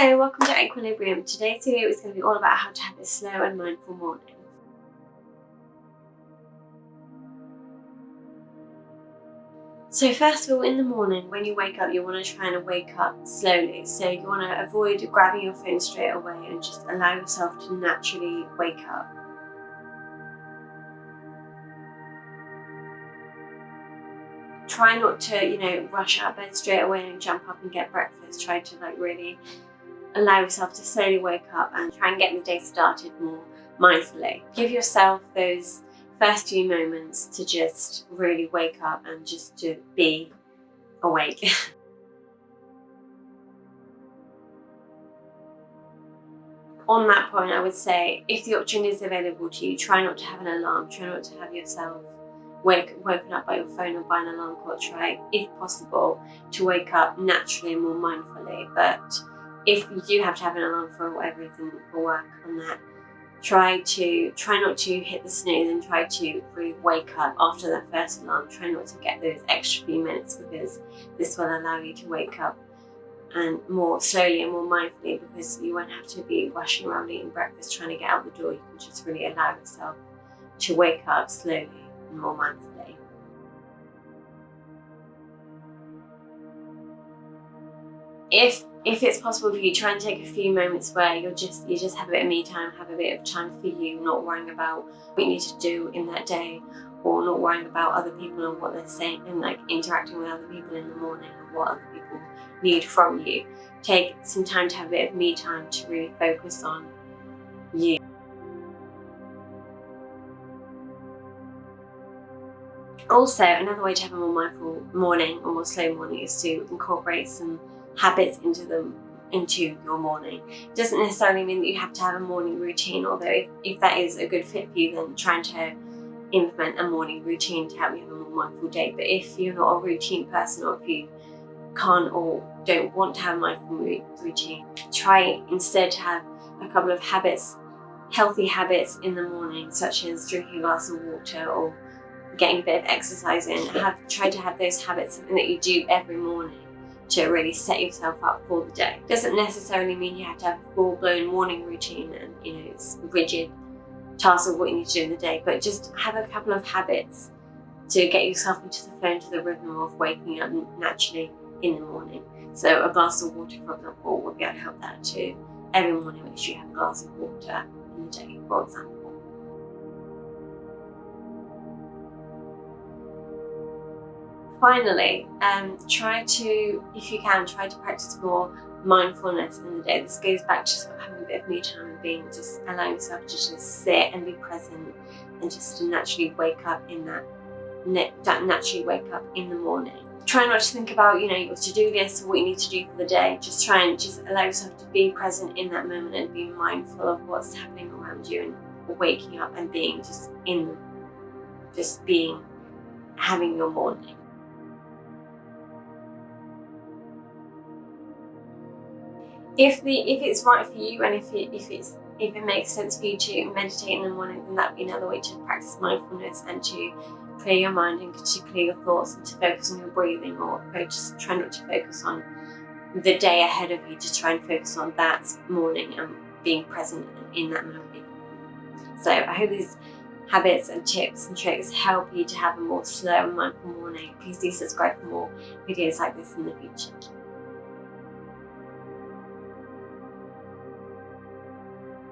Hello, welcome to Equilibrium. Today's video is going to be all about how to have a slow and mindful morning. So first of all, in the morning when you wake up, you want to try and wake up slowly. So you want to avoid grabbing your phone straight away and just allow yourself to naturally wake up. Try not to, rush out of bed straight away and jump up and get breakfast. Try to really allow yourself to slowly wake up and try and get the day started more mindfully. Give yourself those first few moments to just really wake up and just to be awake. On that point, I would say if the option is available to you, try not to have an alarm. Try not to have yourself woken up by your phone or by an alarm clock. Try, if possible, to wake up naturally and more mindfully. But if you do have to have an alarm for whatever reason for work on that, try not to hit the snooze and try to really wake up after that first alarm. Try not to get those extra few minutes, because this will allow you to wake up and more slowly and more mindfully, because you won't have to be rushing around eating breakfast trying to get out the door. You can just really allow yourself to wake up slowly and more mindfully. If it's possible for you, try and take a few moments where you just have a bit of me time, have a bit of time for you, not worrying about what you need to do in that day, or not worrying about other people and what they're saying, and interacting with other people in the morning and what other people need from you. Take some time to have a bit of me time to really focus on you. Also, another way to have a more mindful morning or more slow morning is to incorporate some habits into your morning. It doesn't necessarily mean that you have to have a morning routine, although if that is a good fit for you, then trying to implement a morning routine to help you have a more mindful day. But if you're not a routine person, or if you can't or don't want to have a mindful routine, try instead to have a couple of habits, healthy habits in the morning, such as drinking a glass of water or getting a bit of exercise in. Try to have those habits, something that you do every morning, to really set yourself up for the day. Doesn't necessarily mean you have to have a full-blown morning routine and it's rigid tasks of what you need to do in the day, but just have a couple of habits to get yourself into the flow, into the rhythm of waking up naturally in the morning. So a glass of water, for example, will be able to help that too. Every morning make sure you have a glass of water in the day, for example. Finally, if you can, try to practice more mindfulness in the day. This goes back to having a bit of me time and allowing yourself to just sit and be present, and just to naturally wake up in the morning. Try not to think about your to-do list or what you need to do for the day. Just try and allow yourself to be present in that moment and be mindful of what's happening around you, and waking up and being having your morning. If it's right for you, and if it makes sense for you to meditate in the morning, then that'd be another way to practice mindfulness and to clear your mind and to clear your thoughts and to focus on your breathing, or just try not to focus on the day ahead of you. Just try and focus on that morning and being present in that moment. So I hope these habits and tips and tricks help you to have a more slow and mindful morning. Please do subscribe for more videos like this in the future.